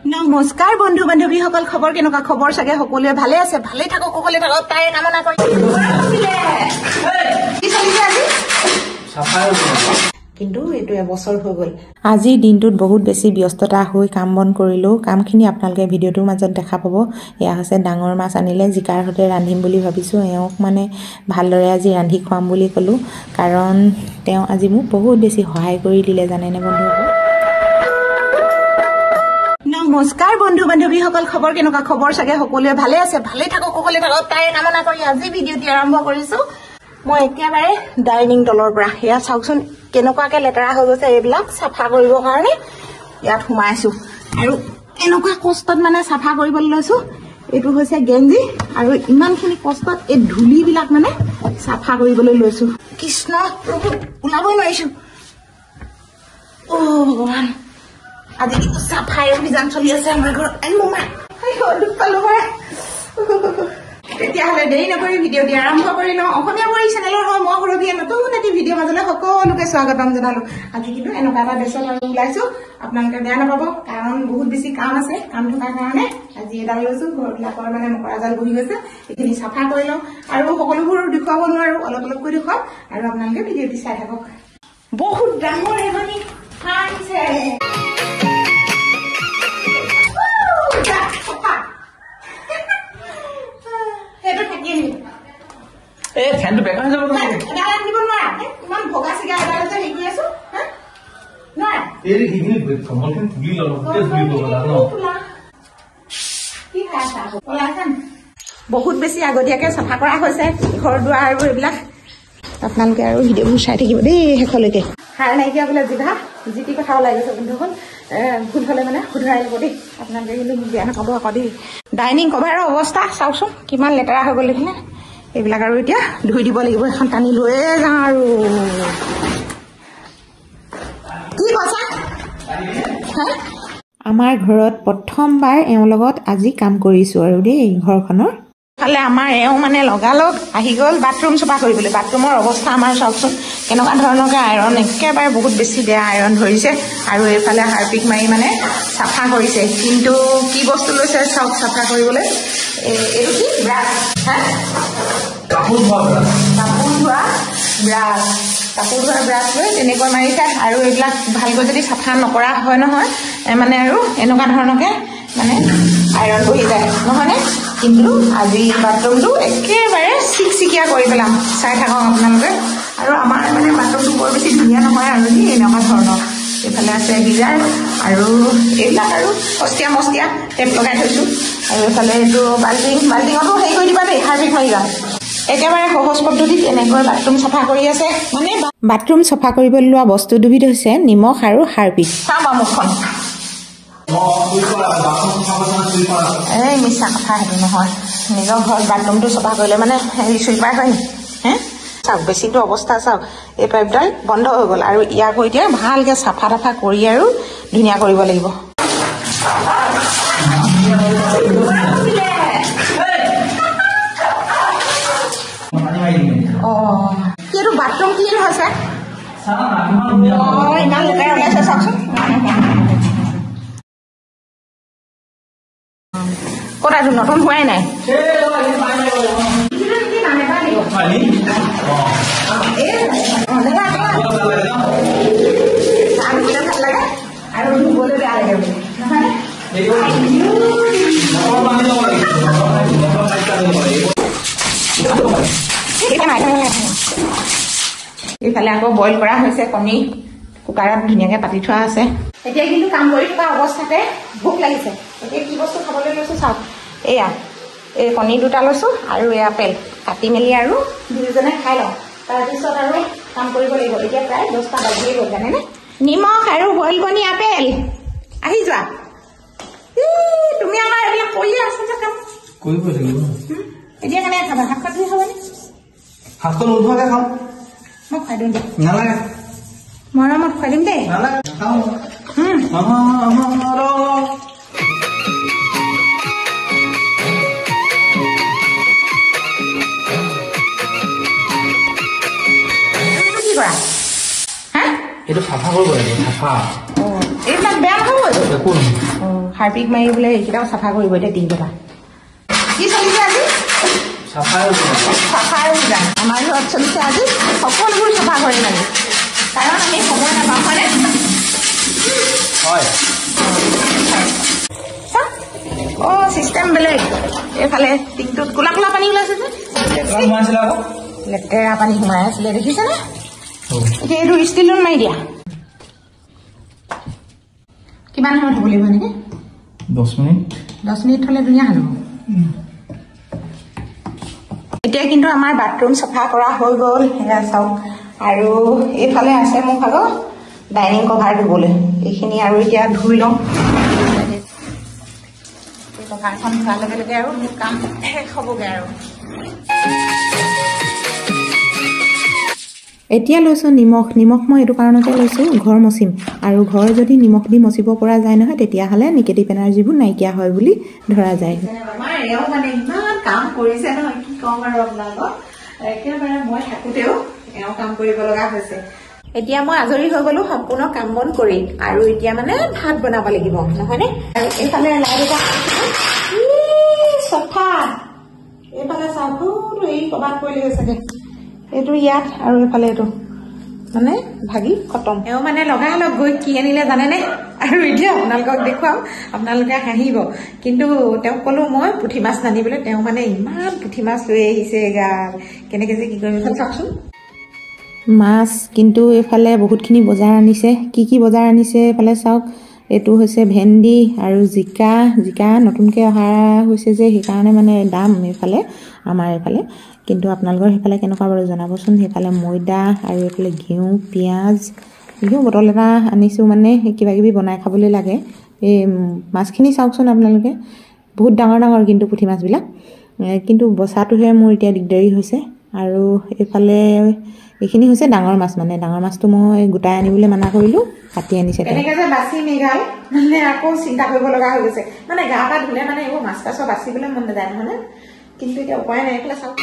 নমস্কাৰ বন্ধু বান্ধৱীসকল খবৰ কেনেকুৱা খবৰ চাগে সকলোৱে ভালে আছে ভালে থাকক সকলোৱে থাকক তাই কামনা কৰি কিন্তু এটো এবছৰ হৈ গল আজি দিনটোত বহুত বেছি ব্যস্ততা হৈ কাম বন কৰিলো কামখিনি আপোনালোকে ভিডিওটোৰ মাজত দেখা পাব এয়া হৈছে ডাঙৰ মাছ আনিলে জিকাৰ হতে ৰান্ধিম বুলি ভাবিছো এওক মানে ভালদৰে আজি ৰান্ধি খুৱাম বুলি কলো কাৰণ তেওঁ আজি মোক বহুত বেছি সহায় কৰি দিলে জানেনে বন্ধুসকল নমস্কাৰ বন্ধু বান্ধৱীসকল খবৰ কেনেকুৱা খবৰ চাগে সকলোৱে ভালে আছে ভালে থাকক সকলোৱে থাকক তাই কামনা কৰি আজি ভিডিওটি আৰম্ভ কৰিছো মই একেবাৰে ডাইনিং তলৰ পৰা হেয়া চাওকচোন কেনেকুৱাকে লেতেৰা হৈ গৈছে এইবিলাক সাফা কৰিবৰ কাৰণে ইয়াত সোমাইছো আৰু এনেকুৱা কষ্টত মানে সাফা কৰিবলৈ লৈছো এইটো হৈছে গেঞ্জি আৰু ইমানখিনি কষ্টত এই ধুলিবিলাক মানে সাফা কৰিবলৈ লৈছো কৃষ্ণ প্ৰভু ওলাবই নোৱাৰিছো ও ভগৱান আজি কিন্তু সাফাই অভিযান চলি আছে আমাৰ ঘৰত আই মমা দুখ পালো মই তেতিয়াহ'লে দেৰি নকৰি ভিডিঅ'টি আৰম্ভ কৰি লওঁ অসমীয়া বৰী চেনেলৰ হয় মই সৰবীয়া নতুন এটি ভিডিঅ' মাজলৈ সকলোকে স্বাগতম জনালো আজি কিন্তু এনেকুৱা এটা বেচল আৰু ওলাইছো আপোনালোকে বেয়া নাপাব কাৰণ বহুত বেছি কাম আছে কাম থকাৰ কাৰণে আজি এডাল লৈছো ঘৰবিলাকৰ মানে মকৰা জাল বহি গৈছে এইখিনি চাফা কৰি লওঁ আৰু সকলোবোৰ দেখুৱাব নোৱাৰো অলপ অলপকৈ দেখুৱাম আৰু আপোনালোকে ভিডিঅ'টি চাই থাকক বহুত ডাঙৰ এজনী ফাইছে ফ্যানটো বেকা হৈ যাব ইমান ভগা চিগা এডাল যে হেৰি কৰি আছো নহয় এই হিগিনি কমলখন তুলি ললো তুলি ললো কি খাইছা ওলাইছান বহুত বেছি আগতীয়াকে চাফা কৰা হৈছে ঘৰ দুৱাৰ আৰু এইবিলাক আপোনালোকে আৰু ভিডিঅ'বোৰ চাই থাকিব দেই শেষলৈকে সাৰ নাইকিয়া বোলে জিভা জিটি কথা ওলাই গৈছে বন্ধুসকল ভুল হ'লে মানে শুধৰাই ল'ব দেই আপোনালোকে কিন্তু মোক বেয়া নাপাব আকৌ দেই ডাইনিং কভাৰৰ অৱস্থা চাওকচোন কিমান লেতেৰা হৈ গ'ল দেখিলে এইবিলাক আৰু এতিয়া ধুই দিব লাগিব এখন টানি লৈয়ে যাওঁ আৰু কি কৈছা আমাৰ ঘৰত প্ৰথমবাৰ এওঁৰ লগত আজি কাম কৰিছো আৰু দেই ঘৰখনৰ ফালে আমাৰ এওঁ মানে লগালগ আহি গ'ল বাথৰুম চফা কৰিবলৈ বাথৰুমৰ অৱস্থা আমাৰ চাওকচোন কেনেকুৱা ধৰণৰকৈ আইৰণ একেবাৰে বহুত বেছি বেয়া আইৰণ ধৰিছে আৰু এইফালে হাৰপিক মাৰি মানে চাফা কৰিছে কিন্তু কি বস্তু লৈছে চাওক চাফা কৰিবলৈ এইটো কি ব্ৰাছ হা কাপোৰ ধোৱা ব্ৰাছ লৈ তেনেকৈ মাৰিছে আৰু এইবিলাক ভালকৈ যদি চাফা নকৰা হয় নহয় মানে আৰু এনেকুৱা ধৰণৰকৈ মানে আইৰণ বহি যায় নহয়নে কিন্তু আজি বাথৰুমটো একেবাৰে চিকচিকীয়া কৰি পেলাম চাই থাকক আপোনালোকে আৰু আমাৰ মানে বাথৰুমটো বৰ বেছি ধুনীয়া নহয় আৰু এনেকুৱা ধৰণৰ এইফালে আছে গিজাৰ আৰু এইবিলাক আৰু অস্তিয়া মস্তিয়া টেপ লগাই থৈছোঁ আৰু এইফালে এইটো বাল্টিঙতো হেৰি কৰি দিবা দেই হাৰ্পিক মাৰিবা একেবাৰে সহজ পদ্ধতিত এনেকৈ বাথৰুম চাফা কৰি আছে মানে বাথৰুম চাফা কৰিবলৈ লোৱা বস্তু দুবিধ হৈছে নিমখ আৰু হাৰপিক চাবা মুখখন এই মিছা কথা সেইটো নহয় নিজৰ ঘৰত বাথৰুমটো চাফা কৰিলে মানে হেৰি চুইপাৰ হয় নি চাওক বেছিটো অৱস্থা চাওক এই পাইপডাল বন্ধ হৈ গ'ল আৰু ইয়াকো এতিয়া ভালকৈ চাফা তাফা কৰি আৰু ধুনীয়া কৰিব লাগিব অঁ এইটো বাথৰুম ক্লিন হৈছে অঁ ইমান লেতেৰা ওলাইছে চাওকচোন ক'ত আৰু নতুন হোৱাই নাই আৰু ধুবলৈ বেয়া লাগে এইফালে আকৌ বইল কৰা হৈছে কণী কুকাৰত ধুনীয়াকৈ পাতি থোৱা আছে এতিয়া কিন্তু কাম কৰি থকা অৱস্থাতে ভোক লাগিছে এতিয়া কি বস্তু খাবলৈ লৈছোঁ চাওক এয়া এই কণী দুটা লৈছোঁ আৰু এই আপেল কাটি মেলি আৰু দুয়োজনে খাই লওঁ তাৰপিছত আৰু কাম কৰিব লাগিব এতিয়া প্ৰায় 10টা বাজিয়ে গ'ল জানেনে নিমখ আৰু বইল কণী আপেল আহি যোৱা তুমি আমাৰ এইবিলাক কৰিয়ে আছা যে কাম কৰিব লাগিব এতিয়া কেনেকৈ খাবা হাত কাটি খাবানে হাতখন উঠোৱাকে খাওঁ মই খুৱাই দিম দে নালাগে মৰমত খুৱাই দিম দেই নালাগে খাওঁ কি কৰা হা এইটো চাফা কৰিব লাগিব চাফা এইবিলাক বেয়া নহ'ব একো নহয় হাৰপিক মাৰি বোলে এইকেইটাও চাফা কৰিব এতিয়া টিংকেইটা কি চলিছে আজি চাফাই অভিযান আমাৰ ঘৰত চলিছে আজি সকলোবোৰ চাফা কৰি লাগে কাৰণ আমি সময় নাপাওঁ হয়নে চিষ্টেম বেলেগ এইফালে টিংটোত কোলা কোলা পানী ওলাইছে যে লেতেৰা পানী সোমাই আছিলে দেখিছেনে এতিয়া এইটো ষ্টিলত মাৰি দিয়া কিমান সময় থ'ব লাগিব নেকি 10 মিনিট থ'লে ধুনীয়া হ'ব এতিয়া কিন্তু আমাৰ বাথৰুম চাফা কৰা হৈ গ'ল সেয়া চাওক আৰু এইফালে আছে মোৰ ভাগৰ ডাইনিং কভাৰ ধুবলৈ এইখিনি আৰু এতিয়া ধুই লওঁ কভাৰখন ধোৱাৰ লগে লগে আৰু মোৰ কাম শেষ হ'বগৈ আৰু এতিয়া লৈছোঁ নিমখ মই এইটো কাৰণতে লৈছোঁ ঘৰ মচিম আৰু ঘৰ যদি নিমখ দি মচিব পৰা যায় নহয় তেতিয়াহ'লে নিগেটিভ এনাৰ্জিবোৰ নাইকিয়া হয় বুলি ধৰা যায় এওঁ মানে ইমান কাম কৰিছে নহয় কি কম আৰু আপোনালোকক একেবাৰে মই থাকোঁতেও এওঁ কাম কৰিব লগা হৈছে এতিয়া মই আজৰি হৈ গ'লো সম্পূৰ্ণ কাম বন কৰি আৰু এতিয়া মানে ভাত বনাব লাগিব নহয়নে আৰু এইফালে লাইট এটা চফা এইফালে চাহটো এই ক'ৰবাত পৰিলে গৈছেগে এইটো ইয়াত আৰু এইফালে এইটো মানে ভাগি খতম এওঁ মানে লগালগ গৈ কি আনিলে জানেনে আৰু এতিয়া আপোনালোকক দেখুৱাম আপোনালোকে হাঁহিব কিন্তু তেওঁক ক'লো মই পুঠি মাছ নানিবলৈ তেওঁ মানে ইমান পুঠি মাছ লৈ আহিছে গাল কেনেকৈ যে কি কৰিম চাওকচোন মাছ কিন্তু এইফালে বহুতখিনি বজাৰ আনিছে কি বজাৰ আনিছে এইফালে চাওক এইটো হৈছে ভেন্দি আৰু জিকা নতুনকৈ অহা হৈছে যে সেইকাৰণে মানে দাম এইফালে আমাৰ এইফালে কিন্তু আপোনালোকৰ সেইফালে কেনেকুৱা বাৰু জনাবচোন সেইফালে ময়দা আৰু এইফালে ঘিউ পিঁয়াজ বটল এটা আনিছোঁ মানে কিবাকিবি বনাই খাবলৈ লাগে এই মাছখিনি চাওকচোন আপোনালোকে বহুত ডাঙৰ কিন্তু পুঠি মাছবিলাক কিন্তু বচাটোহে মোৰ এতিয়া দিগদাৰী হৈছে আৰু এইফালে এইখিনি হৈছে ডাঙৰ মাছ মানে ডাঙৰ মাছটো মই গোটাই আনিবলৈ মানা কৰিলোঁ কাটি আনিছে এনেকৈ যে বাচি মেগাল মানে আকৌ চিন্তা কৰিব লগা হৈ গৈছে মানে গা পা ধুলে মানে এইবোৰ মাছ কাছ বাচিবলৈ মন নাযায় নহয়নে কিন্তু এতিয়া উপায় নাই এইফালে চাওক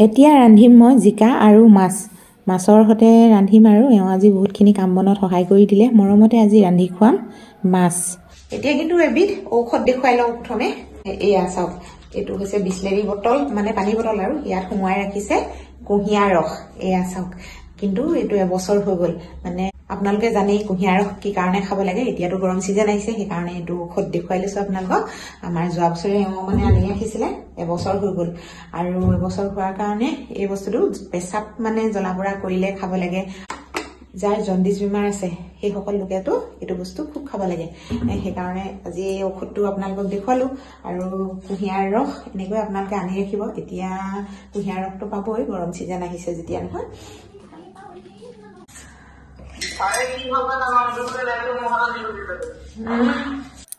এতিয়া ৰান্ধিম মই জিকা আৰু মাছৰ সৈতে ৰান্ধিম আৰু এওঁ আজি বহুতখিনি কাম বনত সহায় কৰি দিলে মৰমতে আজি ৰান্ধি খুৱাম মাছ এতিয়া কিন্তু এবিধ ঔষধ দেখুৱাই লওঁ প্ৰথমে এয়া চাওক এইটো হৈছে বিছলেৰী বটল মানে পানী বটল আৰু ইয়াত সোমোৱাই ৰাখিছে কুঁহিয়াৰ ৰস এয়া চাওক কিন্তু এইটো এবছৰ হৈ গ'ল মানে আপোনালোকে জানেই কুঁহিয়াৰ ৰস কি কাৰণে খাব লাগে এতিয়াতো গৰম চিজন আহিছে সেইকাৰণে এইটো ঔষধ দেখুৱাই লৈছোঁ আপোনালোকক আমাৰ যোৱা বছৰে এওঁ মানে আনি ৰাখিছিলে এবছৰ হৈ গ'ল আৰু এবছৰ হোৱাৰ কাৰণে এই বস্তুটো পেচাব মানে জ্বলা পোৰা কৰিলে খাব লাগে যাৰ জণ্ডিছ বেমাৰ আছে সেইসকল লোকেতো এইটো বস্তু খুব খাব লাগে সেইকাৰণে আজি এই ঔষধটো আপোনালোকক দেখুৱালোঁ আৰু কুঁহিয়াৰ ৰস এনেকৈ আপোনালোকে আনি ৰাখিব এতিয়া কুঁহিয়াৰ ৰসটো পাবই গৰম চিজন আহিছে যেতিয়া নহয়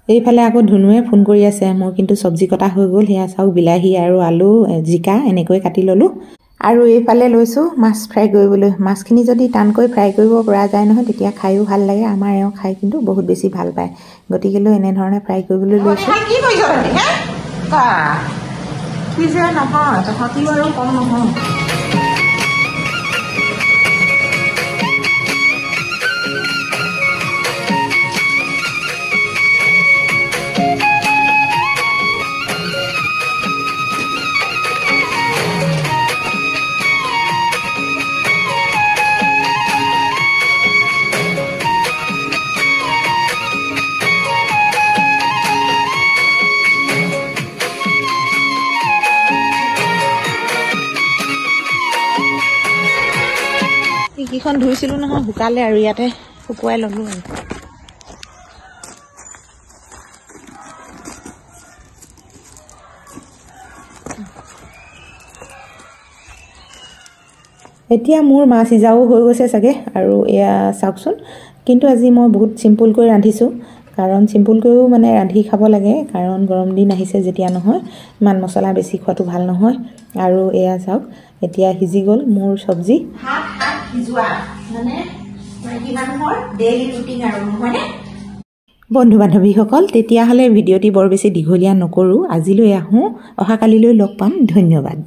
এইফালে আকৌ ধুনুৱে ফোন কৰি আছে মোৰ কিন্তু চব্জি কটা হৈ গ'ল সেয়া চাওক বিলাহী আৰু আলু জিকা এনেকৈ কাটি ল'লোঁ আৰু এইফালে লৈছোঁ মাছ ফ্ৰাই কৰিবলৈ মাছখিনি যদি টানকৈ ফ্ৰাই কৰিব পৰা যায় নহয় তেতিয়া খায়ো ভাল লাগে আমাৰ এওঁ খাই কিন্তু বহুত বেছি ভাল পায় গতিকেলৈ এনেধৰণে ফ্ৰাই কৰিবলৈ লৈছোঁ কি যে নহয় তথাপিও আৰু কম নহয় এইকেইখন ধুইছিলোঁ নহয় শুকালে আৰু ইয়াতে শুকুৱাই ল'লোঁ আৰু এতিয়া মোৰ মাছ সিজাও হৈ গৈছে চাগে আৰু এয়া চাওকচোন কিন্তু আজি মই বহুত চিম্পুলকৈ ৰান্ধিছোঁ কাৰণ চিম্পুলকৈও মানে ৰান্ধি খাব লাগে কাৰণ গৰম দিন আহিছে যেতিয়া নহয় ইমান মছলা বেছি খোৱাটো ভাল নহয় আৰু এয়া চাওক এতিয়া সিজি গ'ল মোৰ চব্জি বন্ধু বান্ধৱীসকল তেতিয়াহ'লে ভিডিঅ'টি বৰ বেছি দীঘলীয়া নকৰোঁ আজিলৈ আহোঁ অহাকালিলৈ লগ পাম ধন্যবাদ